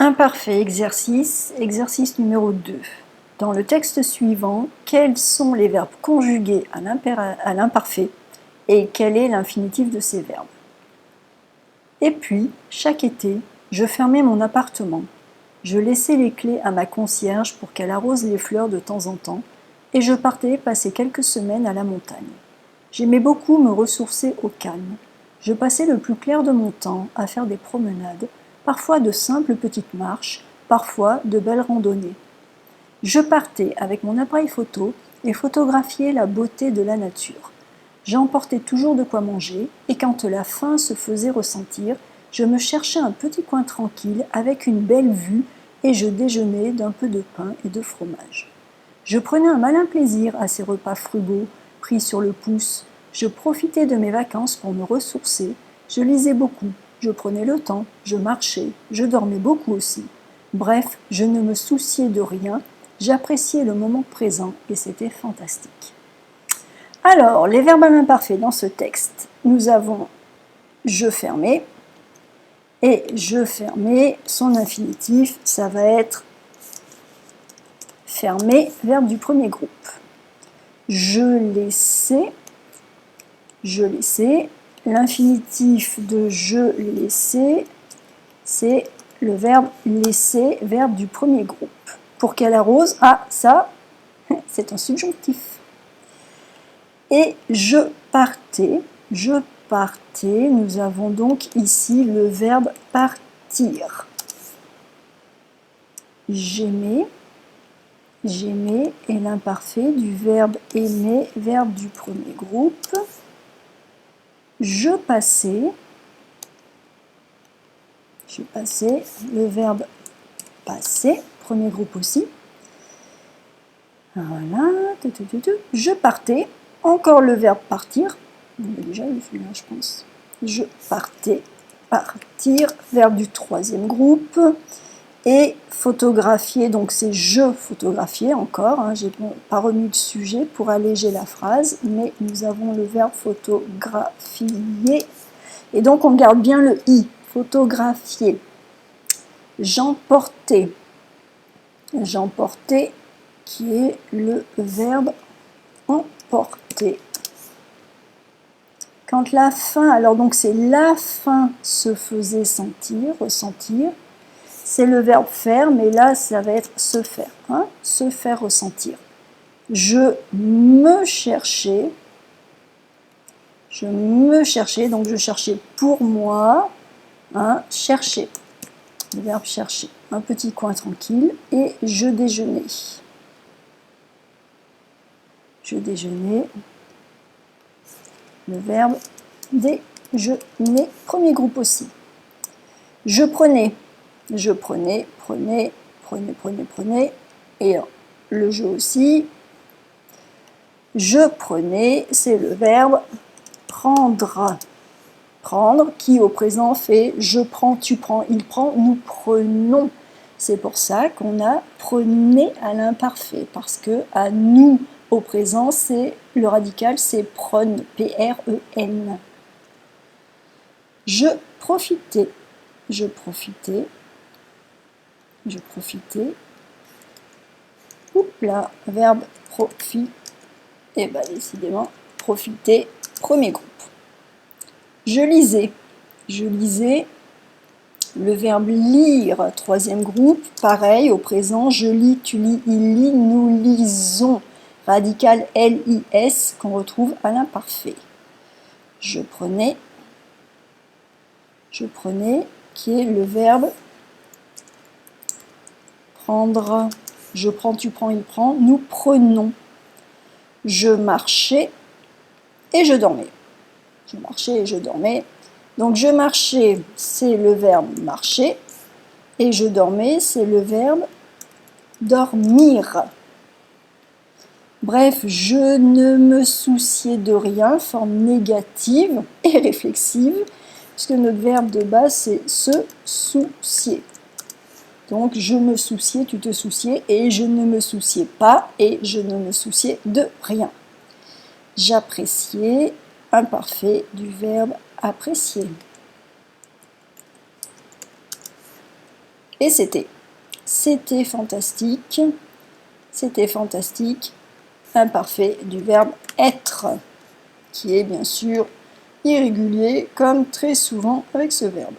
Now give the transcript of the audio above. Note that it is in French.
Imparfait exercice, exercice numéro 2. Dans le texte suivant, quels sont les verbes conjugués à l'imparfait et quel est l'infinitif de ces verbes? Et puis, chaque été, je fermais mon appartement. Je laissais les clés à ma concierge pour qu'elle arrose les fleurs de temps en temps et je partais passer quelques semaines à la montagne. J'aimais beaucoup me ressourcer au calme. Je passais le plus clair de mon temps à faire des promenades, parfois de simples petites marches, parfois de belles randonnées. Je partais avec mon appareil photo et photographiais la beauté de la nature. J'emportais toujours de quoi manger et quand la faim se faisait ressentir, je me cherchais un petit coin tranquille avec une belle vue et je déjeunais d'un peu de pain et de fromage. Je prenais un malin plaisir à ces repas frugaux, pris sur le pouce. Je profitais de mes vacances pour me ressourcer. Je lisais beaucoup, je prenais le temps, je marchais, je dormais beaucoup aussi. Bref, je ne me souciais de rien, j'appréciais le moment présent et c'était fantastique. Alors, les verbes à l'imparfait dans ce texte, nous avons je fermais et je fermais, son infinitif, ça va être fermé, verbe du premier groupe. Je laissais, l'infinitif de je laissais, c'est le verbe laisser, verbe du premier groupe. Pour qu'elle arrose, ah ça, c'est un subjonctif. Et je partais, nous avons donc ici le verbe partir. J'aimais est l'imparfait du verbe aimer, verbe du premier groupe. Je passais, le verbe passer, premier groupe aussi. Voilà, je partais, encore le verbe partir. On a déjà eu celui-là, je pense. Je partais, partir, verbe du troisième groupe. Et photographier, donc c'est je photographier encore, hein, j'ai pas remis de sujet pour alléger la phrase, mais nous avons le verbe photographier, et donc on garde bien le i, photographier. J'emportais, qui est le verbe emporter. Quand la faim, alors donc c'est la faim se faisait sentir, ressentir, c'est le verbe faire, mais là, ça va être se faire, hein, se faire ressentir. Je me cherchais, donc je cherchais pour moi, hein, chercher, le verbe chercher, un petit coin tranquille, et je déjeunais. Je déjeunais, le verbe déjeuner, premier groupe aussi. Je prenais, prenais, et le je aussi. Je prenais, c'est le verbe prendre. Prendre, qui au présent fait je prends, tu prends, il prend, nous prenons. C'est pour ça qu'on a prenez à l'imparfait, parce que à nous au présent, c'est le radical, c'est prenne, P-R-E-N. Je profitais. Oups là, verbe profit. Et bien décidément, profiter, premier groupe. Je lisais, le verbe lire, troisième groupe, pareil, au présent, je lis, tu lis, il lit, nous lisons, radical L-I-S qu'on retrouve à l'imparfait. Je prenais, qui est le verbe prendre, je prends, tu prends, il prend, nous prenons. Je marchais et je dormais. Donc je marchais, c'est le verbe marcher, et je dormais, c'est le verbe dormir. Bref, je ne me souciais de rien, forme négative et réflexive, puisque notre verbe de base, c'est se soucier. Donc, je me souciais, tu te souciais, et je ne me souciais pas, et je ne me souciais de rien. J'appréciais, imparfait du verbe apprécier. Et c'était fantastique, imparfait du verbe être, qui est bien sûr irrégulier, comme très souvent avec ce verbe.